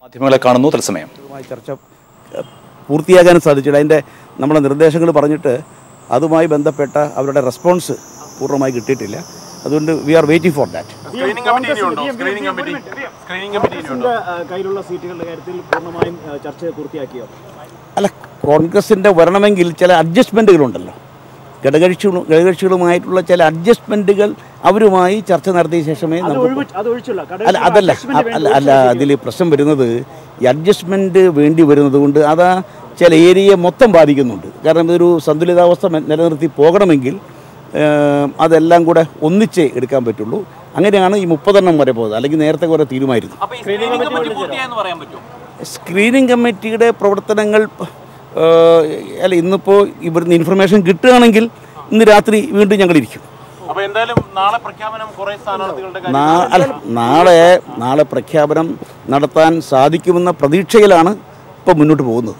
മാധ്യമങ്ങളെ കാണുന്നു തത്സമയം. ചർച്ച പൂർത്തിയാകാനും സാധിച്ചില്ല. അതിൻ്റെ നമ്മളെ നിർദ്ദേശങ്ങൾ പറഞ്ഞിട്ട് അതുമായി ബന്ധപ്പെട്ട അവരുടെ റെസ്പോൺസ് പൂർണ്ണമായി കിട്ടിയിട്ടില്ല. അതുകൊണ്ട് we are waiting for that. കയ്യിലുള്ള സീറ്റുകളുടെ കാര്യത്തിൽ പൂർണ്ണമായും ചർച്ച പൂർത്തിയാക്കിയോ? അല്ല, കോൺഗ്രസിൻ്റെ വരണമെങ്കിൽ ചില അഡ്ജസ്റ്റ്മെൻറ്റുകളുണ്ടല്ലോ. ഘടകകക്ഷികളുമായിട്ടുള്ള ചില അഡ്ജസ്റ്റ്മെൻറ്റുകൾ അവരുമായി ചർച്ച നടത്തിയ ശേഷമേ അല്ല അതിൽ പ്രശ്നം വരുന്നത് ഈ അഡ്ജസ്റ്റ്മെൻറ്റ് വേണ്ടി വരുന്നത് കൊണ്ട് അതാ ചില ഏരിയയെ മൊത്തം ബാധിക്കുന്നുണ്ട്. കാരണം ഇതൊരു സന്തുലിതാവസ്ഥ നിലനിർത്തി പോകണമെങ്കിൽ അതെല്ലാം കൂടെ ഒന്നിച്ചേ എടുക്കാൻ പറ്റുള്ളൂ. അങ്ങനെയാണ് ഈ 30 വരെ പോകുന്നത്. അല്ലെങ്കിൽ നേരത്തെ കുറെ തീരുമാനിച്ചു. സ്ക്രീനിങ് കമ്മിറ്റിയുടെ പ്രവർത്തനങ്ങൾ അല്ല, ഇന്നിപ്പോൾ ഇവിടുന്ന് ഇൻഫർമേഷൻ കിട്ടുകയാണെങ്കിൽ ഇന്ന് രാത്രി വീണ്ടും ഞങ്ങളിരിക്കും. നാളെ പ്രഖ്യാപനം നടത്താൻ സാധിക്കുമെന്ന പ്രതീക്ഷയിലാണ് ഇപ്പോൾ മുന്നോട്ട് പോകുന്നത്.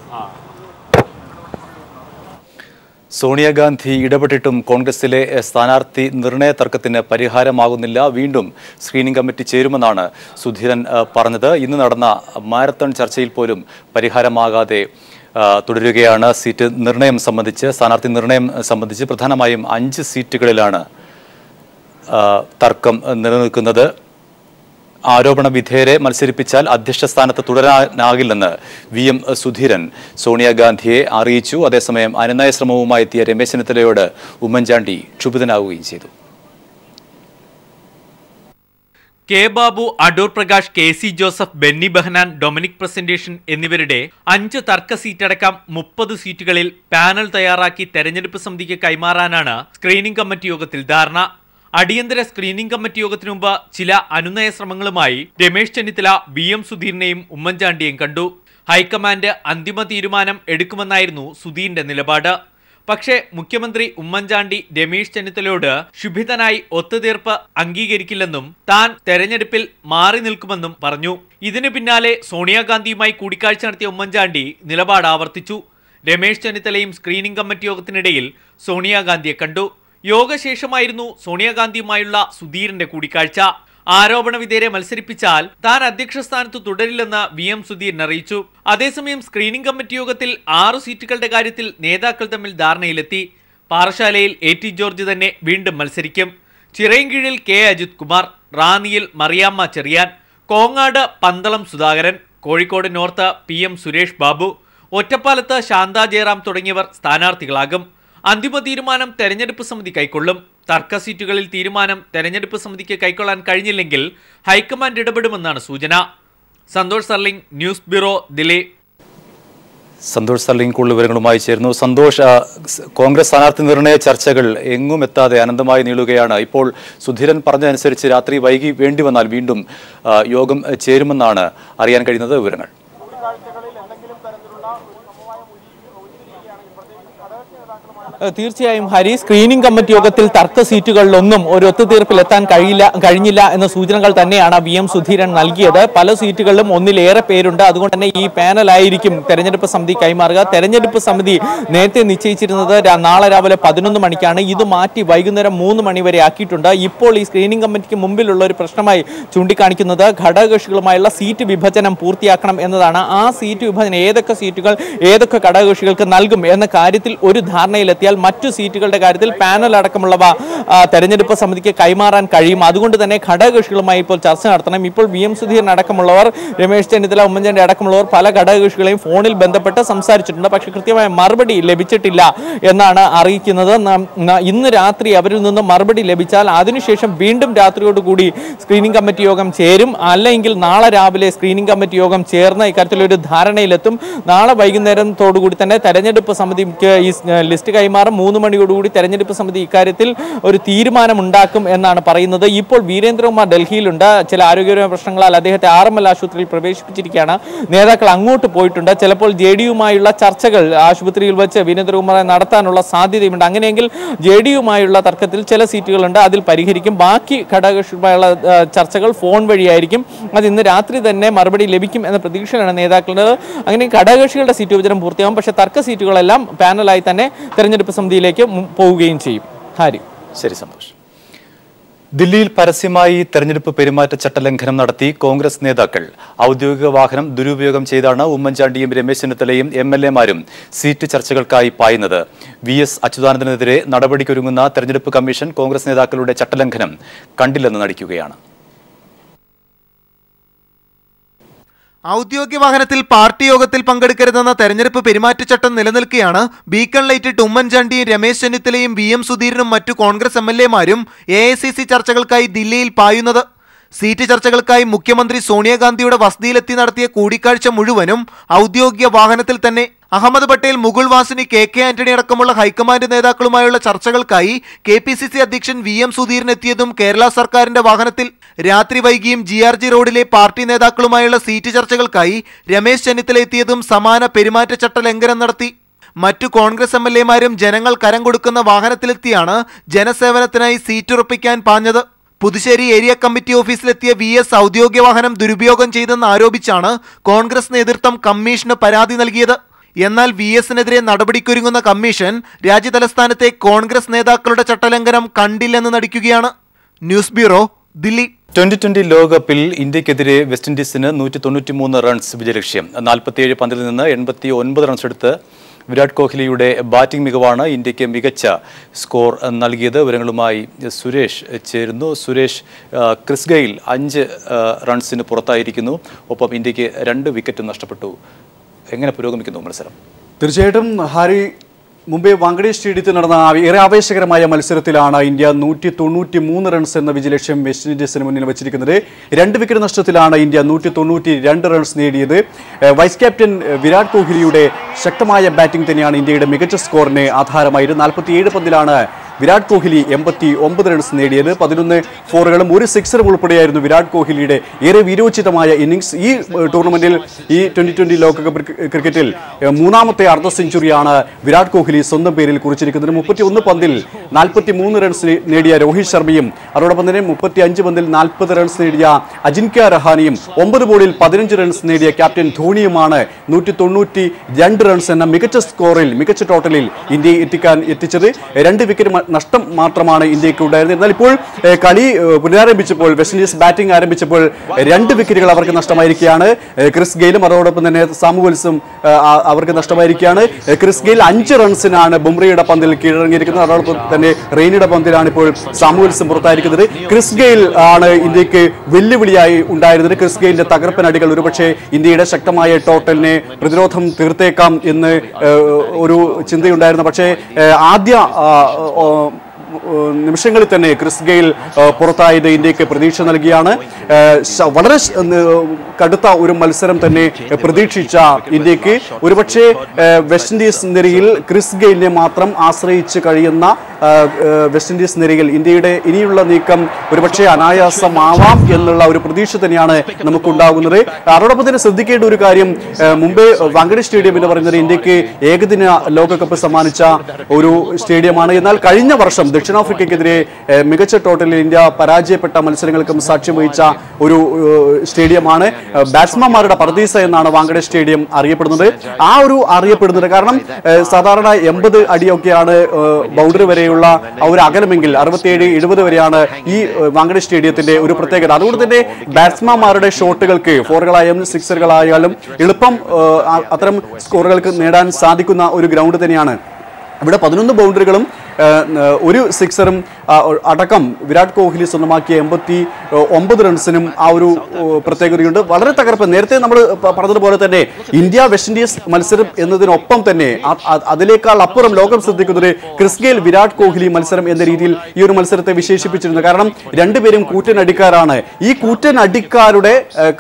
സോണിയാഗാന്ധി ഇടപെട്ടിട്ടും കോൺഗ്രസിലെ സ്ഥാനാർത്ഥി നിർണയ തർക്കത്തിന് പരിഹാരമാകുന്നില്ല. വീണ്ടും സ്ക്രീനിംഗ് കമ്മിറ്റി ചേരുമെന്നാണ് സുധീരൻ പറഞ്ഞത്. ഇന്ന് നടന്ന മാരത്തൺ ചർച്ചയിൽ പോലും പരിഹാരമാകാതെ തുടരുകയാണ്. സീറ്റ് നിർണയം സംബന്ധിച്ച്, സ്ഥാനാർത്ഥി നിർണയം സംബന്ധിച്ച് പ്രധാനമായും 5 സീറ്റുകളിലാണ് തർക്കം നിലനിൽക്കുന്നത്. ആരോപണ വിധേയരെ മത്സരിപ്പിച്ചാൽ അധ്യക്ഷ സ്ഥാനത്ത് തുടരാനാകില്ലെന്ന് VM സുധീരൻ സോണിയാഗാന്ധിയെ അറിയിച്ചു. അതേസമയം അനുനയ ശ്രമവുമായി എത്തിയ രമേശ് ചെന്നിത്തലയോട് ഉമ്മൻചാണ്ടി ക്ഷുഭിതനാവുകയും ചെയ്തു. K Babu, Adoor Prakash, KC Joseph, Benny Behanan, Dominic presentation എന്നിവരുടെ 5 തർക്ക സീറ്റടക്കം 30 സീറ്റുകളിൽ പാനൽ തയ്യാറാക്കി തെരഞ്ഞെടുപ്പ് സമിതിക്ക് കൈമാറാനാണ് സ്ക്രീനിംഗ് കമ്മിറ്റി യോഗത്തിൽ ധാരണ. അടിയന്തര സ്ക്രീനിംഗ് കമ്മിറ്റി യോഗത്തിനു മുമ്പ് ചില അനുനയ ശ്രമങ്ങളുമായി രമേശ് ചെന്നിത്തല VM സുധീറിനെയും ഉമ്മൻചാണ്ടിയെയും കണ്ടു. ഹൈക്കമാൻഡ് അന്തിമ തീരുമാനം എടുക്കുമെന്നായിരുന്നു സുധീറിന്റെ നിലപാട്. പക്ഷേ മുഖ്യമന്ത്രി ഉമ്മൻചാണ്ടി രമേശ് ചെന്നിത്തലയോട് ക്ഷുഭിതനായി ഒത്തുതീർപ്പ് അംഗീകരിക്കില്ലെന്നും താൻ തെരഞ്ഞെടുപ്പിൽ മാറി നിൽക്കുമെന്നും പറഞ്ഞു. ഇതിനു പിന്നാലെ സോണിയാഗാന്ധിയുമായി കൂടിക്കാഴ്ച നടത്തിയ ഉമ്മൻചാണ്ടി നിലപാട് ആവർത്തിച്ചു. രമേശ് ചെന്നിത്തലയും സ്ക്രീനിംഗ് കമ്മിറ്റി യോഗത്തിനിടയിൽ സോണിയാഗാന്ധിയെ കണ്ടു. യോഗശേഷമായിരുന്നു സോണിയാഗാന്ധിയുമായുള്ള സുധീറിന്റെ കൂടിക്കാഴ്ച. ആരോപണ വിധേയരെ മത്സരിപ്പിച്ചാൽ താൻ അധ്യക്ഷ സ്ഥാനത്ത് തുടരില്ലെന്ന് VM സുധീരൻ അറിയിച്ചു. അതേസമയം സ്ക്രീനിംഗ് കമ്മിറ്റി യോഗത്തിൽ 6 സീറ്റുകളുടെ കാര്യത്തിൽ നേതാക്കൾ തമ്മിൽ ധാരണയിലെത്തി. പാറശാലയിൽ AT ജോർജ് തന്നെ വീണ്ടും മത്സരിക്കും. ചിറയൻകീഴിൽ K അജിത് കുമാർ, റാന്നിയിൽ മറിയാമ്മ ചെറിയാൻ, കോങ്ങാട് പന്തളം സുധാകരൻ, കോഴിക്കോട് നോർത്ത് PM സുരേഷ് ബാബു, ഒറ്റപ്പാലത്ത് ശാന്ത ജയറാം തുടങ്ങിയവർ സ്ഥാനാർത്ഥികളാകും. അന്തിമ തീരുമാനം തെരഞ്ഞെടുപ്പ് സമിതി കൈക്കൊള്ളും. തർക്ക സീറ്റുകളിൽ തീരുമാനം തെരഞ്ഞെടുപ്പ് സമിതിക്ക് കൈക്കൊള്ളാൻ കഴിഞ്ഞില്ലെങ്കിൽ ഹൈക്കമാൻഡ് ഇടപെടുമെന്നാണ് സൂചന. Santhosh സർലിംഗ്, news bureau, Delhi. സന്തോഷ് സർലിംഗ് കൂടുതൽ വിവരങ്ങളുമായി ചേരുന്നു. സന്തോഷ്, കോൺഗ്രസ് സ്ഥാനാർത്ഥി നിർണയ ചർച്ചകൾ എങ്ങും എത്താതെ അനന്തമായി നീളുകയാണ്. ഇപ്പോൾ സുധീരൻ പറഞ്ഞതനുസരിച്ച് രാത്രി വൈകി വേണ്ടി വന്നാൽ വീണ്ടും യോഗം ചേരുമെന്നാണ് അറിയാൻ കഴിയുന്നത്. വിവരങ്ങൾ തീർച്ചയായും ഹരി, സ്ക്രീനിംഗ് കമ്മിറ്റി യോഗത്തിൽ തർക്ക സീറ്റുകളിലൊന്നും ഒരു ഒത്തുതീർപ്പിലെത്താൻ കഴിഞ്ഞില്ല എന്ന സൂചനകൾ തന്നെയാണ് VM സുധീരൻ നൽകിയത്. പല സീറ്റുകളിലും ഒന്നിലേറെ പേരുണ്ട്. അതുകൊണ്ട് തന്നെ ഈ പാനലായിരിക്കും തെരഞ്ഞെടുപ്പ് സമിതി കൈമാറുക. തെരഞ്ഞെടുപ്പ് സമിതി നേരത്തെ നിശ്ചയിച്ചിരുന്നത് നാളെ രാവിലെ 11 മണിക്കാണ്. ഇത് മാറ്റി വൈകുന്നേരം 3 മണി വരെ ആക്കിയിട്ടുണ്ട്. ഇപ്പോൾ ഈ സ്ക്രീനിംഗ് കമ്മിറ്റിക്ക് മുമ്പിലുള്ള ഒരു പ്രശ്നമായി ചൂണ്ടിക്കാണിക്കുന്നത് ഘടകകക്ഷികളുമായുള്ള സീറ്റ് വിഭജനം പൂർത്തിയാക്കണം എന്നതാണ്. ആ സീറ്റ് വിഭജനം ഏതൊക്കെ സീറ്റുകൾ ഏതൊക്കെ ഘടകകക്ഷികൾക്ക് നൽകും എന്ന കാര്യത്തിൽ ഒരു ധാരണയിലെത്തി മറ്റു സീറ്റുകളുടെ കാര്യത്തിൽ പാനൽ അടക്കമുള്ളവ തെരഞ്ഞെടുപ്പ് സമിതിക്ക് കൈമാറാൻ കഴിയും. അതുകൊണ്ട് തന്നെ ഘടകകക്ഷികളുമായി ഇപ്പോൾ ചർച്ച നടത്തണം. ഇപ്പോൾ VM സുധീരൻ അടക്കമുള്ളവർ, രമേശ് ചെന്നിത്തല, ഉമ്മൻചാണ്ടി അടക്കമുള്ളവർ പല ഘടകകക്ഷികളെയും ഫോണിൽ ബന്ധപ്പെട്ട് സംസാരിച്ചിട്ടുണ്ട്. പക്ഷേ കൃത്യമായ മറുപടി ലഭിച്ചിട്ടില്ല എന്നാണ് അറിയിക്കുന്നത്. ഇന്ന് രാത്രി അവരിൽ നിന്ന് മറുപടി ലഭിച്ചാൽ അതിനുശേഷം വീണ്ടും രാത്രിയോടുകൂടി സ്ക്രീനിംഗ് കമ്മിറ്റി യോഗം ചേരും. അല്ലെങ്കിൽ നാളെ രാവിലെ സ്ക്രീനിംഗ് കമ്മിറ്റി യോഗം ചേർന്ന് ഇക്കാര്യത്തിലൊരു ധാരണയിലെത്തും. നാളെ വൈകുന്നേരത്തോടുകൂടി തന്നെ തെരഞ്ഞെടുപ്പ് സമിതിക്ക് ഈ ലിസ്റ്റ് കൈമാറും. 3 മണിയോടുകൂടി തെരഞ്ഞെടുപ്പ് സമിതി ഇക്കാര്യത്തിൽ ഒരു തീരുമാനമുണ്ടാക്കും എന്നാണ് പറയുന്നത്. ഇപ്പോൾ വീരേന്ദ്രകുമാർ ഡൽഹിയിലുണ്ട്. ചില ആരോഗ്യപരമായ പ്രശ്നങ്ങളാൽ അദ്ദേഹത്തെ RML ആശുപത്രിയിൽ പ്രവേശിപ്പിച്ചിരിക്കുകയാണ്. നേതാക്കൾ അങ്ങോട്ട് പോയിട്ടുണ്ട്. ചിലപ്പോൾ JDUമായുള്ള ചർച്ചകൾ ആശുപത്രിയിൽ വെച്ച് വീരേന്ദ്രകുമാറെ നടത്താനുള്ള സാധ്യതയുണ്ട്. അങ്ങനെയെങ്കിൽ JDUമായുള്ള തർക്കത്തിൽ ചില സീറ്റുകളുണ്ട്, അതിൽ പരിഹരിക്കും. ബാക്കി ഘടകകക്ഷിയുമായുള്ള ചർച്ചകൾ ഫോൺ വഴിയായിരിക്കും. അത് ഇന്ന് രാത്രി തന്നെ മറുപടി ലഭിക്കും എന്ന പ്രതീക്ഷയിലാണ് നേതാക്കളുടെ. അങ്ങനെ ഘടകകക്ഷികളുടെ സീറ്റ് വിഭജനം പൂർത്തിയാകും. പക്ഷേ തർക്ക സീറ്റുകളെല്ലാം പാനലായി തന്നെ തെരഞ്ഞെടുപ്പ് സമിതിയിലേക്ക് പോവുകയും ചെയ്യും. ഹാരി. ശരി സന്തോഷ്. ദില്ലിയിൽ പരസ്യമായി തെരഞ്ഞെടുപ്പ് പെരുമാറ്റച്ചട്ട ലംഘനം നടത്തി കോൺഗ്രസ് നേതാക്കൾ. ഔദ്യോഗിക വാഹനം ദുരുപയോഗം ചെയ്താണ് ഉമ്മൻചാണ്ടിയും രമേശ് ചെന്നിത്തലയും MLA-മാരും സീറ്റ് ചർച്ചകൾക്കായി പായുന്നത്. VS അച്യുതാനന്ദനെതിരെ നടപടിക്കൊരുങ്ങുന്ന തെരഞ്ഞെടുപ്പ് കമ്മീഷൻ കോൺഗ്രസ് നേതാക്കളുടെ ചട്ടലംഘനം കണ്ടില്ലെന്ന് നടിക്കുകയാണ്. ഔദ്യോഗിക വാഹനത്തിൽ പാർട്ടി യോഗത്തിൽ പങ്കെടുക്കരുതെന്ന തെരഞ്ഞെടുപ്പ് പെരുമാറ്റച്ചട്ടം നിലനിൽക്കെയാണ് ബീക്കൺ ലൈറ്റിട്ട് ഉമ്മൻചാണ്ടിയും രമേശ് ചെന്നിത്തലയും VM സുധീരനും മറ്റു കോൺഗ്രസ് MLA-മാരും AICC ചർച്ചകൾക്കായി ദില്ലിയിൽ പായുന്നത്. സീറ്റ് ചർച്ചകൾക്കായി മുഖ്യമന്ത്രി സോണിയാഗാന്ധിയുടെ വസതിയിലെത്തി നടത്തിയ കൂടിക്കാഴ്ച മുഴുവനും ഔദ്യോഗിക വാഹനത്തിൽ തന്നെ. അഹമ്മദ് പട്ടേൽ, മുകുൾ വാസിനി, KK ആന്റണി അടക്കമുള്ള ഹൈക്കമാൻഡ് നേതാക്കളുമായുള്ള ചർച്ചകൾക്കായി KPCC അധ്യക്ഷൻ VM സുധീരൻ എത്തിയതും കേരള സർക്കാരിന്റെ വാഹനത്തിൽ. രാത്രി വൈകിയും GRG റോഡിലെ പാർട്ടി നേതാക്കളുമായുള്ള സീറ്റ് ചർച്ചകൾക്കായി രമേശ് ചെന്നിത്തല എത്തിയതും സമാന പെരുമാറ്റച്ചട്ട ലംഘനം നടത്തി. മറ്റു കോൺഗ്രസ് MLA-മാരും ജനങ്ങൾ കരം കൊടുക്കുന്ന വാഹനത്തിലെത്തിയാണ് ജനസേവനത്തിനായി സീറ്റ് ഉറപ്പിക്കാൻ പാഞ്ഞത്. പുതുശ്ശേരി ഏരിയ കമ്മിറ്റി ഓഫീസിലെത്തിയ VS ഔദ്യോഗിക വാഹനം ദുരുപയോഗം ചെയ്തെന്ന് ആരോപിച്ചാണ് കോൺഗ്രസ് നേതൃത്വം കമ്മീഷന് പരാതി നൽകിയത്. എന്നാൽ VS-നെതിരെ നടപടിക്കൊരുങ്ങുന്ന കമ്മീഷൻ രാജ്യതലസ്ഥാനത്തെ കോൺഗ്രസ് നേതാക്കളുടെ ചട്ടലംഘനം കണ്ടില്ലെന്ന് നടിക്കുകയാണ്. News bureau, Delhi. 2020 ലോകകപ്പിൽ ഇന്ത്യക്കെതിരെ വെസ്റ്റ് ഇൻഡീസിന് 193 റൺസ് വിജയലക്ഷ്യം. 47 പന്തിൽ നിന്ന് 89 റൺസ് എടുത്ത് വിരാട് കോഹ്ലിയുടെ ബാറ്റിംഗ് മികവാണ് ഇന്ത്യക്ക് മികച്ച സ്കോർ നൽകിയത്. വിവരങ്ങളുമായി സുരേഷ് ചേരുന്നു. സുരേഷ്, ക്രിസ് ഗെയിൽ 5 റൺസിന് പുറത്തായിരിക്കുന്നു. ഒപ്പം ഇന്ത്യക്ക് 2 വിക്കറ്റും നഷ്ടപ്പെട്ടു. എങ്ങനെ പുരോഗമിക്കുന്നു മത്സരം? തീർച്ചയായിട്ടും ഹാരി, മുംബൈ വാങ്കഡെ സ്റ്റേഡിയത്തിൽ നടന്ന ഏറെ ആവേശകരമായ മത്സരത്തിലാണ് ഇന്ത്യ 193 റൺസ് എന്ന വിജയലക്ഷ്യം വെസ്റ്റ് ഇൻഡീസിന് മുന്നിൽ വച്ചിരിക്കുന്നത്. 2 വിക്കറ്റ് നഷ്ടത്തിലാണ് ഇന്ത്യ 192 റൺസ് നേടിയത്. വൈസ് ക്യാപ്റ്റൻ വിരാട് കോഹ്ലിയുടെ ശക്തമായ ബാറ്റിംഗ് തന്നെയാണ് ഇന്ത്യയുടെ മികച്ച സ്കോറിന് ആധാരമായത്. 47 പന്തിലാണ് വിരാട് കോഹ്ലി 89 റൺസ് നേടിയത്. 11 ഫോറുകളും 1 സിക്സറും ഉൾപ്പെടെയായിരുന്നു വിരാട് കോഹ്ലിയുടെ ഏറെ വീരോചിതമായ ഇന്നിംഗ്സ്. ഈ ടൂർണമെന്റിൽ, ഈ 2020 ലോകകപ്പ് ക്രിക്കറ്റിൽ 3ാമത്തെ അർദ്ധ സെഞ്ചുറിയാണ് വിരാട് കോഹ്ലി സ്വന്തം പേരിൽ കുറിച്ചിരിക്കുന്നത്. 31 പന്തിൽ 43 റൺസ് നേടിയ രോഹിത് ശർമ്മയും അതോടൊപ്പം തന്നെ 35 പന്തിൽ 40 റൺസ് നേടിയ അജിൻക്യ രഹാനെയും 9 ബോളിൽ 15 റൺസ് നേടിയ ക്യാപ്റ്റൻ ധോണിയുമാണ് 192 റൺസ് എന്ന മികച്ച സ്കോറിൽ, മികച്ച ടോട്ടലിൽ ഇന്ത്യയെ എത്തിച്ചത്. 2 വിക്കറ്റ് നഷ്ടം മാത്രമാണ് ഇന്ത്യക്ക് ഉണ്ടായിരുന്നത്. എന്നാൽ ഇപ്പോൾ കളി പുനരാരംഭിച്ചപ്പോൾ, വെസ്റ്റ് ഇൻഡീസ് ബാറ്റിംഗ് ആരംഭിച്ചപ്പോൾ 2 വിക്കറ്റുകൾ അവർക്ക് നഷ്ടമായിരിക്കുകയാണ്. ക്രിസ് ഗെയിലും അതോടൊപ്പം തന്നെ സാമുവൽസും അവർക്ക് നഷ്ടമായിരിക്കുകയാണ്. ക്രിസ് ഗെയിൽ 5 റൺസിനാണ് ബുംറയുടെ പന്തിൽ കീഴടങ്ങിയിരിക്കുന്നത്. അതോടൊപ്പം തന്നെ റെയ്നിയുടെ പന്തിലാണ് ഇപ്പോൾ സാമുവൽസും പുറത്തായിരിക്കുന്നത്. ക്രിസ് ഗെയിൽ ആണ് ഇന്ത്യക്ക് വെല്ലുവിളിയായി ഉണ്ടായിരുന്നത്. ക്രിസ് ഗെയിലിന്റെ തകർപ്പൻ അടികൾ ഒരുപക്ഷെ ഇന്ത്യയുടെ ശക്തമായ ടോട്ടലിനെ പ്രതിരോധം തീർത്തേക്കാം എന്ന് ഒരു ചിന്തയുണ്ടായിരുന്നു. പക്ഷേ ആദ്യ നിമിഷങ്ങളിൽ തന്നെ ക്രിസ് ഗെയിൽ പുറത്തായത് ഇന്ത്യക്ക് പ്രതീക്ഷ നൽകിയാണ്. വളരെ കടുത്ത ഒരു മത്സരം തന്നെ പ്രതീക്ഷിച്ച ഇന്ത്യക്ക് ഒരുപക്ഷെ വെസ്റ്റ് ഇൻഡീസ് നിരയിൽ ക്രിസ് ഗെയിലിനെ മാത്രം ആശ്രയിച്ച് കഴിയുന്ന വെസ്റ്റ് ഇൻഡീസ് നിരയിൽ ഇന്ത്യയുടെ ഇനിയുള്ള നീക്കം ഒരുപക്ഷെ അനായാസമാവാം എന്നുള്ള ഒരു പ്രതീക്ഷ തന്നെയാണ് നമുക്കുണ്ടാകുന്നത്. അതോടൊപ്പം തന്നെ ശ്രദ്ധിക്കേണ്ട ഒരു കാര്യം, മുംബൈ വാങ്കഡെ സ്റ്റേഡിയം എന്ന് പറയുന്നത് ഇന്ത്യക്ക് ഏകദിന ലോകകപ്പ് സമ്മാനിച്ച ഒരു സ്റ്റേഡിയമാണ്. എന്നാൽ കഴിഞ്ഞ വർഷം ദക്ഷിണാഫ്രിക്കയ്ക്കെതിരെ മികച്ച ടോട്ടലിൽ ഇന്ത്യ പരാജയപ്പെട്ട മത്സരങ്ങൾക്കും സാക്ഷ്യം വഹിച്ച ഒരു സ്റ്റേഡിയമാണ്. ബാറ്റ്സ്മാൻമാരുടെ പർദീസ എന്നാണ് വാങ്കഡെ സ്റ്റേഡിയം അറിയപ്പെടുന്നത്. ആ ഒരു അറിയപ്പെടുന്നത് കാരണം സാധാരണ 80 അടിയൊക്കെയാണ് ബൗണ്ടറി വരെയുള്ള ഒരു അകലമെങ്കിൽ 67-70 വരെയാണ് ഈ വാങ്കഡെ സ്റ്റേഡിയത്തിന്റെ ഒരു പ്രത്യേകത. അതുകൊണ്ട് തന്നെ ബാറ്റ്സ്മാൻമാരുടെ ഷോട്ടുകൾക്ക്, ഫോറുകളായാലും സിക്സറുകളായാലും എളുപ്പം അത്തരം സ്കോറുകൾക്ക് നേടാൻ സാധിക്കുന്ന ഒരു ഗ്രൗണ്ട് തന്നെയാണ്. ഇവിടെ 11 ബൗണ്ടറികളും 1 സിക്സറും അടക്കം വിരാട് കോഹ്ലി സ്വന്തമാക്കിയ 89 റൺസിനും ആ ഒരു പ്രത്യേകതയുണ്ട്. വളരെ തകർപ്പ്. നേരത്തെ നമ്മൾ പറഞ്ഞതുപോലെ തന്നെ ഇന്ത്യ വെസ്റ്റ് ഇൻഡീസ് മത്സരം എന്നതിനൊപ്പം തന്നെ അതിനേക്കാൾ അപ്പുറം ലോകം ശ്രദ്ധിക്കുന്നത് ക്രിസ് ഗെയിൽ വിരാട് കോഹ്ലി മത്സരം എന്ന രീതിയിൽ ഈ ഒരു മത്സരത്തെ വിശേഷിപ്പിച്ചിരുന്നു. കാരണം രണ്ടുപേരും കൂറ്റൻ അടിക്കാരാണ്. ഈ കൂറ്റൻ അടിക്കാരുടെ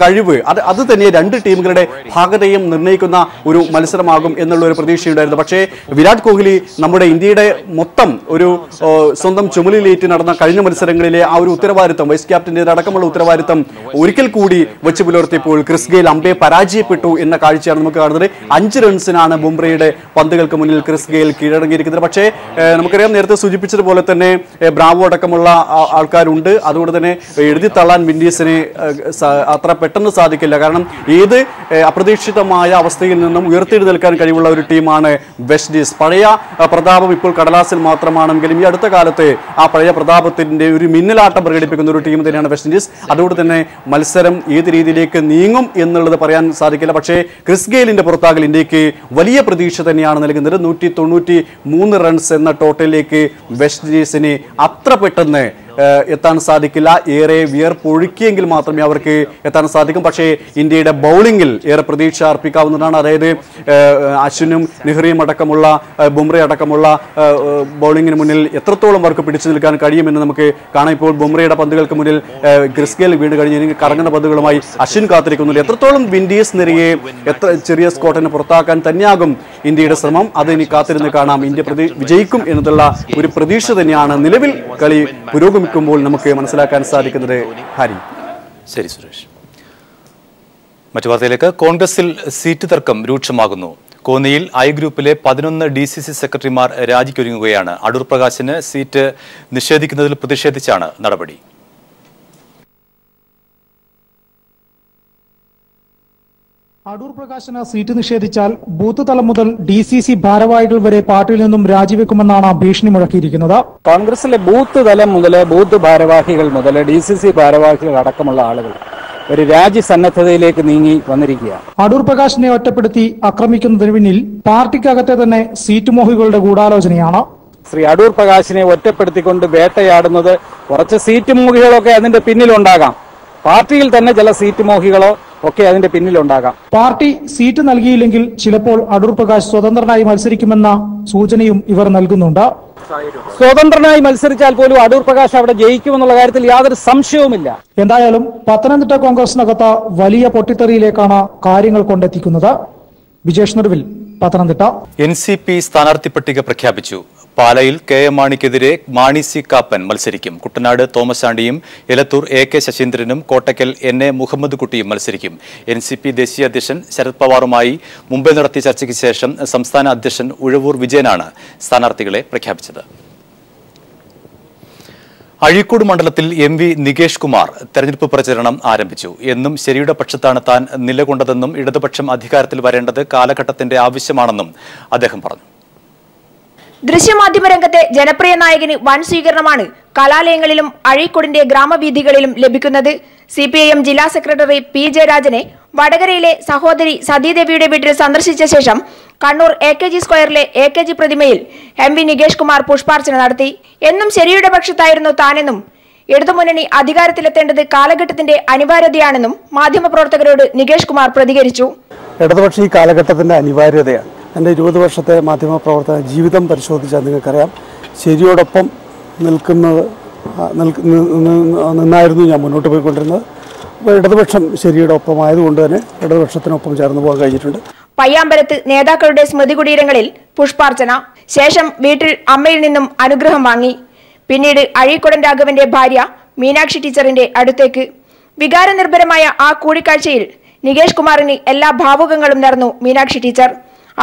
കഴിവ് അത് തന്നെ 2 ടീമുകളുടെ ഭാഗതയും നിർണ്ണയിക്കുന്ന ഒരു മത്സരമാകും എന്നുള്ള ഒരു പ്രതീക്ഷയുണ്ടായിരുന്നു. പക്ഷേ വിരാട് കോഹ്ലി നമ്മുടെ ഇന്ത്യയുടെ മൊത്തം ഒരു സ്വന്തം ചുമലിലേറ്റ് നടന്ന കഴിഞ്ഞ മത്സരങ്ങളിലെ ആ ഒരു ഉത്തരവാദിത്തം, വൈസ് ക്യാപ്റ്റന്റെ അടക്കമുള്ള ഉത്തരവാദിത്തം ഒരിക്കൽ കൂടി വെച്ച് പുലർത്തിയപ്പോൾ ക്രിസ് ഗെയിൽ അമ്പെ പരാജയപ്പെട്ടു എന്ന കാഴ്ചയാണ് നമുക്ക് കാണുന്നത്. 5 റൺസിനാണ് ബുംറയുടെ പന്തുകൾക്ക് മുന്നിൽ ക്രിസ് ഗെയിൽ കീഴടങ്ങിയിരിക്കുന്നത്. പക്ഷേ നമുക്കറിയാം, നേരത്തെ സൂചിപ്പിച്ചതുപോലെ തന്നെ ബ്രാവോ അടക്കമുള്ള ആൾക്കാരുണ്ട്. അതുകൊണ്ട് തന്നെ എഴുതി തള്ളാൻ വിൻഡീസിന് അത്ര പെട്ടെന്ന് സാധിക്കില്ല. കാരണം ഏത് അപ്രതീക്ഷിതമായ അവസ്ഥയിൽ നിന്നും ഉയർത്തെഴുന്നേൽക്കാൻ കഴിവുള്ള ഒരു ടീമാണ് വെസ്റ്റ് ഇൻഡീസ്. പഴയ പ്രതാപം ഇപ്പോൾ കടലാസിൽ മാത്രമാണെങ്കിലും ഈ അടുത്ത കാലത്ത് ആ പഴയ പ്രതാപത്തിന്റെ ഒരു മിന്നലാട്ടം പ്രകടിപ്പിക്കുന്ന ഒരു ടീം തന്നെയാണ് വെസ്റ്റ് ഇൻഡീസ്. അതുകൊണ്ട് തന്നെ മത്സരം ഏത് രീതിയിലേക്ക് നീങ്ങും എന്നുള്ളത് പറയാൻ സാധിക്കില്ല. പക്ഷേ ക്രിസ് ഗെയിലിന്റെ പുറത്താകൽ ഇന്ത്യക്ക് വലിയ പ്രതീക്ഷ തന്നെയാണ് നൽകുന്നത്. 193 റൺസ് എന്ന ടോട്ടലിലേക്ക് വെസ്റ്റ് ഇൻഡീസിന് അത്ര പെട്ടെന്ന് എത്താൻ സാധിക്കില്ല. ഏറെ വിയർപ്പൊഴുക്കിയെങ്കിൽ മാത്രമേ അവർക്ക് എത്താൻ സാധിക്കും. പക്ഷേ ഇന്ത്യയുടെ ബൗളിംഗിൽ ഏറെ പ്രതീക്ഷ അർപ്പിക്കാവുന്നതാണ്. അതായത് അശ്വിനും നെഹ്റിയും അടക്കമുള്ള ബുംറ അടക്കമുള്ള ബൗളിംഗിന് മുന്നിൽ എത്രത്തോളം അവർക്ക് പിടിച്ചു നിൽക്കാൻ കഴിയുമെന്ന് നമുക്ക് കാണാം. ഇപ്പോൾ ബുംറയുടെ പന്തുകൾക്ക് മുന്നിൽ ക്രിസ് ഗെയിൽ വീണ് കഴിഞ്ഞ് കറങ്ങുന്ന പന്തുകളുമായി അശ്വിൻ കാത്തിരിക്കുന്നുണ്ട്. എത്രത്തോളം വിൻഡീസ് നിരയെ എത്ര ചെറിയ സ്കോട്ടിന് പുറത്താക്കാൻ തന്നെയാകും ഇന്ത്യയുടെ ശ്രമം, അത് ഇനി കാത്തിരുന്ന് കാണാം. ഇന്ത്യ വിജയിക്കും എന്നുള്ള ഒരു പ്രതീക്ഷ തന്നെയാണ് നിലവിൽ കളി പുരോഗമിക്കുമ്പോൾ നമുക്ക് മനസ്സിലാക്കാൻ സാധിക്കുന്നത്. ഹരി. ശരി സുരേഷ്. മറ്റു വാർത്തയിലേക്ക്. കോൺഗ്രസിൽ സീറ്റ് തർക്കം രൂക്ഷമാകുന്നു. കോന്നിയിൽ ഐ ഗ്രൂപ്പിലെ 11 DCC സെക്രട്ടറിമാർ രാജിക്കൊരുങ്ങുകയാണ്. അടൂർ പ്രകാശിന് സീറ്റ് നിഷേധിക്കുന്നതിൽ പ്രതിഷേധിച്ചാണ് നടപടി. അടൂർ പ്രകാശിന് സീറ്റ് നിഷേധിച്ചാൽ ബൂത്ത് തലം മുതൽ DCC ഭാരവാഹികൾ വരെ പാർട്ടിയിൽ നിന്നും രാജിവെക്കുമെന്നാണ് ഭീഷണി മുഴക്കിയിരിക്കുന്നത്. കോൺഗ്രസിലെ ബൂത്ത് തലം മുതൽ ബൂത്ത് ഭാരവാഹികൾ മുതൽ DCC ഭാരവാഹികൾ അടക്കമുള്ള ആളുകൾ ഒരു രാജ്യസന്നദ്ധതയിലേക്ക് നീങ്ങി വന്നിരിക്കുകയാണ്. അടൂർ പ്രകാശിനെ ഒറ്റപ്പെടുത്തി ആക്രമിക്കുന്നതിന് പിന്നിൽ പാർട്ടിക്കകത്തെ തന്നെ സീറ്റ് മോഹികളുടെ ഗൂഢാലോചനയാണ്. ശ്രീ അടൂർ പ്രകാശിനെ ഒറ്റപ്പെടുത്തിക്കൊണ്ട് വേട്ടയാടുന്നത് കുറച്ച് സീറ്റ് മോഹികളൊക്കെ അതിന്റെ പിന്നിലുണ്ടാകാം. പാർട്ടിയിൽ തന്നെ ചില സീറ്റ് മോഹികളോ ഒക്കെ അതിന്റെ പിന്നിലുണ്ടാകാം. പാർട്ടി സീറ്റ് നൽകിയില്ലെങ്കിൽ ചിലപ്പോൾ അടൂർ പ്രകാശ് സ്വതന്ത്രനായി മത്സരിക്കുമെന്ന സൂചനയും ഇവർ നൽകുന്നുണ്ട്. സ്വതന്ത്രനായി മത്സരിച്ചാൽ പോലും അടൂർ പ്രകാശ് അവിടെ ജയിക്കുമെന്നുള്ള കാര്യത്തിൽ യാതൊരു സംശയവുമില്ല. എന്തായാലും പത്തനംതിട്ട കോൺഗ്രസിനകത്ത് വലിയ പൊട്ടിത്തെറിയിലേക്കാണ് കാര്യങ്ങൾ കൊണ്ടെത്തിക്കുന്നത്. വിജേഷ് നെടുവിൽ, പത്തനംതിട്ട. NCP സ്ഥാനാർത്ഥി പട്ടിക പ്രഖ്യാപിച്ചു. പാലയിൽ KM മാണിക്കെതിരെ മാണി C കാപ്പൻ മത്സരിക്കും. കുട്ടനാട് തോമസ് ചാണ്ടിയും എലത്തൂർ AK ശശീന്ദ്രനും കോട്ടക്കൽ NA മുഹമ്മദ് കുട്ടിയും മത്സരിക്കും. NCP ദേശീയ അധ്യക്ഷൻ ശരത് പവാറുമായി മുംബൈ നടത്തിയ ചർച്ചയ്ക്ക് ശേഷം സംസ്ഥാന അധ്യക്ഷൻ ഉഴവൂർ വിജയനാണ് സ്ഥാനാർത്ഥികളെ പ്രഖ്യാപിച്ചത്. അഴീക്കോട് മണ്ഡലത്തിൽ MV നികേഷ് കുമാർ തെരഞ്ഞെടുപ്പ് പ്രചരണം ആരംഭിച്ചു. എന്നും ശരിയുടെ പക്ഷത്താണ് താൻ നിലകൊണ്ടതെന്നും ഇടതുപക്ഷം അധികാരത്തിൽ വരേണ്ടത് കാലഘട്ടത്തിന്റെ ആവശ്യമാണെന്നും അദ്ദേഹം പറഞ്ഞു. ദൃശ്യമാധ്യമ രംഗത്തെ ജനപ്രിയ നായകന് വൻ സ്വീകരണമാണ് കലാലയങ്ങളിലും അഴീക്കോടിന്റെ ഗ്രാമവീഥികളിലും ലഭിക്കുന്നത്. CPIM ജില്ലാ സെക്രട്ടറി P ജയരാജനെ വടകരയിലെ സഹോദരി സതീദേവിയുടെ വീട്ടിൽ സന്ദർശിച്ച ശേഷം കണ്ണൂർ AKG സ്ക്വയറിലെ AKG പ്രതിമയിൽ MV നികേഷ് കുമാർ പുഷ്പാർച്ചന നടത്തി. എന്നും ശരിയുടെ പക്ഷത്തായിരുന്നു താനെന്നും ഇടതുമുന്നണി അധികാരത്തിലെത്തേണ്ടത് കാലഘട്ടത്തിന്റെ അനിവാര്യതയാണെന്നും മാധ്യമപ്രവർത്തകരോട് നികേഷ് കുമാർ പ്രതികരിച്ചു. ഇടതുപക്ഷം ഈ കാലഘട്ടത്തിന്റെ അനിവാര്യതയാണ്. എൻ്റെ 20 വർഷത്തെ മാധ്യമപ്രവർത്തന ജീവിതം പരിശോധിച്ചാൽ നിങ്ങൾക്കറിയാം, ശരിയോടൊപ്പം നിന്നായിരുന്നു ഞാൻ മുന്നോട്ട് പോയിക്കൊണ്ടിരുന്നത്. അപ്പോൾ ഇടതുപക്ഷം ശരിയുടെ ഒപ്പമായതുകൊണ്ട് തന്നെ ഇടതുപക്ഷത്തിനൊപ്പം ചേർന്ന് പോകാൻ കഴിഞ്ഞിട്ടുണ്ട്. പയ്യാമ്പലത്ത് നേതാക്കളുടെ സ്മൃതി കുടീരങ്ങളിൽ പുഷ്പാർച്ചന, ശേഷം വീട്ടിൽ അമ്മയിൽ നിന്നും അനുഗ്രഹം വാങ്ങി. പിന്നീട് അഴീക്കോടൻ രാഘവന്റെ ഭാര്യ മീനാക്ഷി ടീച്ചറിന്റെ അടുത്തേക്ക്. വികാരനിർഭരമായ ആ കൂടിക്കാഴ്ചയിൽ നികേഷ് കുമാറിന് എല്ലാ ഭാവുകങ്ങളും നേർന്നു മീനാക്ഷി ടീച്ചർ.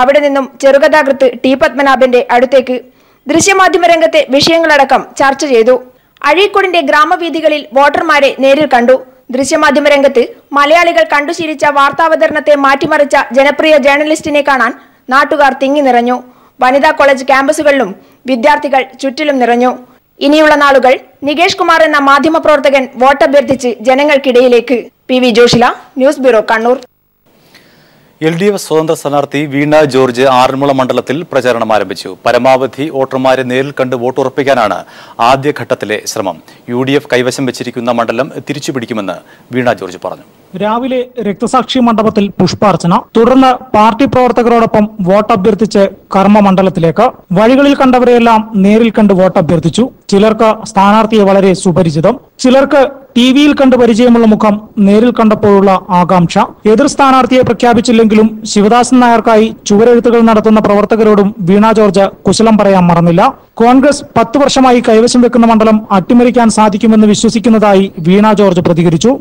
അവിടെ നിന്നും ചെറുകഥാകൃത്ത് T പത്മനാഭന്റെ അടുത്തേക്ക്. ദൃശ്യമാധ്യമ രംഗത്തെ വിഷയങ്ങളടക്കം ചർച്ച ചെയ്തു. അഴീക്കോടിന്റെ ഗ്രാമവീഥികളിൽ വോട്ടർമാരെ നേരിൽ കണ്ടു. ദൃശ്യമാധ്യമ രംഗത്ത് മലയാളികൾ കണ്ടുശീലിച്ച വാർത്താവതരണത്തെ മാറ്റിമറിച്ച ജനപ്രിയ ജേർണലിസ്റ്റിനെ കാണാൻ നാട്ടുകാർ തിങ്ങി നിറഞ്ഞു. വനിതാ കോളേജ് ക്യാമ്പസുകളിലും വിദ്യാർത്ഥികൾ ചുറ്റിലും നിറഞ്ഞു. ഇനിയുള്ള നാളുകൾ നികേഷ് കുമാർ എന്ന മാധ്യമപ്രവർത്തകൻ വോട്ടഭ്യർത്ഥിച്ച് ജനങ്ങൾക്കിടയിലേക്ക്. PV Joshila, news bureau, Kannur. LDF സ്വതന്ത്ര സ്ഥാനാർത്ഥി വീണ ജോർജ് ആറന്മുള മണ്ഡലത്തിൽ പ്രചാരണം ആരംഭിച്ചു. പരമാവധി വോട്ടർമാരെ നേരിൽ കണ്ട് വോട്ട് ഉറപ്പിക്കാനാണ് ആദ്യഘട്ടത്തിലെ ശ്രമം. UDF കൈവശം വെച്ചിരിക്കുന്ന മണ്ഡലം തിരിച്ചുപിടിക്കുമെന്ന് വീണ ജോർജ് പറഞ്ഞു. രാവിലെ രക്തസാക്ഷി മണ്ഡപത്തിൽ പുഷ്പാർച്ചന, തുടർന്ന് പാർട്ടി പ്രവർത്തകരോടൊപ്പം വോട്ട് അഭ്യർത്ഥിച്ച് കർമ്മ മണ്ഡലത്തിലേക്ക്. വഴികളിൽ കണ്ടവരെയെല്ലാം നേരിൽ കണ്ട് വോട്ട് അഭ്യർത്ഥിച്ചു. ചിലർക്ക് സ്ഥാനാർത്ഥിയെ വളരെ സുപരിചിതം, ചിലർക്ക് TV-യിൽ കണ്ട് പരിചയമുള്ള മുഖം, നേരിൽ കണ്ടപ്പോഴുള്ള ആകാംക്ഷ. എതിർ സ്ഥാനാർത്ഥിയെ പ്രഖ്യാപിച്ചില്ലെങ്കിലും ശിവദാസൻ നായർക്കായി ചുവരെഴുത്തുകൾ നടത്തുന്ന പ്രവർത്തകരോടും വീണ ജോർജ് കുശലം പറയാൻ മറന്നില്ല. കോൺഗ്രസ് 10 വർഷമായി കൈവശം വെക്കുന്ന മണ്ഡലം അട്ടിമറിക്കാൻ സാധിക്കുമെന്ന് വിശ്വസിക്കുന്നതായി വീണ ജോർജ് പ്രതികരിച്ചു.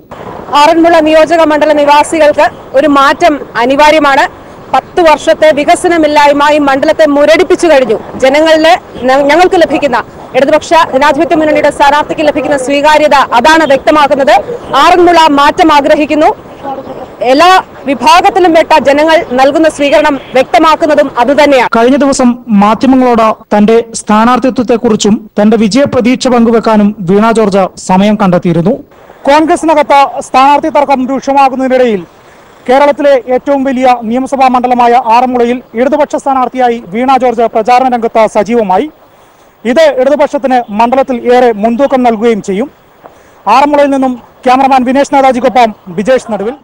ആറന്മുള നിയോജക മണ്ഡല നിവാസികൾക്ക് ഒരു മാറ്റം അനിവാര്യമാണ്. 10 വർഷത്തെ വികസനമില്ലായ്മ ഈ മണ്ഡലത്തെ മുരടിപ്പിച്ചു കഴിഞ്ഞു. ജനങ്ങളിലെ ഞങ്ങൾക്ക് ലഭിക്കുന്ന ഇടതുപക്ഷ ജനാധിപത്യ മുന്നണിയുടെ സ്ഥാനാർത്ഥിക്ക് ലഭിക്കുന്ന സ്വീകാര്യത അതാണ് വ്യക്തമാക്കുന്നത്. ആറന്മുള മാറ്റം ആഗ്രഹിക്കുന്നു. എല്ലാ വിഭാഗത്തിലും പെട്ട ജനങ്ങൾ നൽകുന്ന സ്വീകരണം വ്യക്തമാക്കുന്നതും അതുതന്നെയാണ്. കഴിഞ്ഞ ദിവസം മാധ്യമങ്ങളോട് തന്റെ സ്ഥാനാർത്ഥിത്വത്തെക്കുറിച്ചും തന്റെ വിജയ പ്രതീക്ഷ പങ്കുവെക്കാനും വീണ ജോർജ് സമയം കണ്ടെത്തിയിരുന്നു. കോൺഗ്രസിനകത്ത് സ്ഥാനാർത്ഥി തർക്കം രൂക്ഷമാകുന്നതിനിടയിൽ കേരളത്തിലെ ഏറ്റവും വലിയ നിയമസഭാ മണ്ഡലമായ ആറന്മുളയിൽ ഇടതുപക്ഷ സ്ഥാനാർത്ഥിയായി വീണ ജോർജ് പ്രചാരണ രംഗത്ത് സജീവമായി. ഇത് ഇടതുപക്ഷത്തിന് മണ്ഡലത്തിൽ ഏറെ മുൻതൂക്കം നൽകുകയും ചെയ്യും. ആറന്മുളയിൽ നിന്നും ക്യാമറമാൻ വിനേഷ് നേതാജിക്കൊപ്പം ബിജേഷ് നടുവിൽ.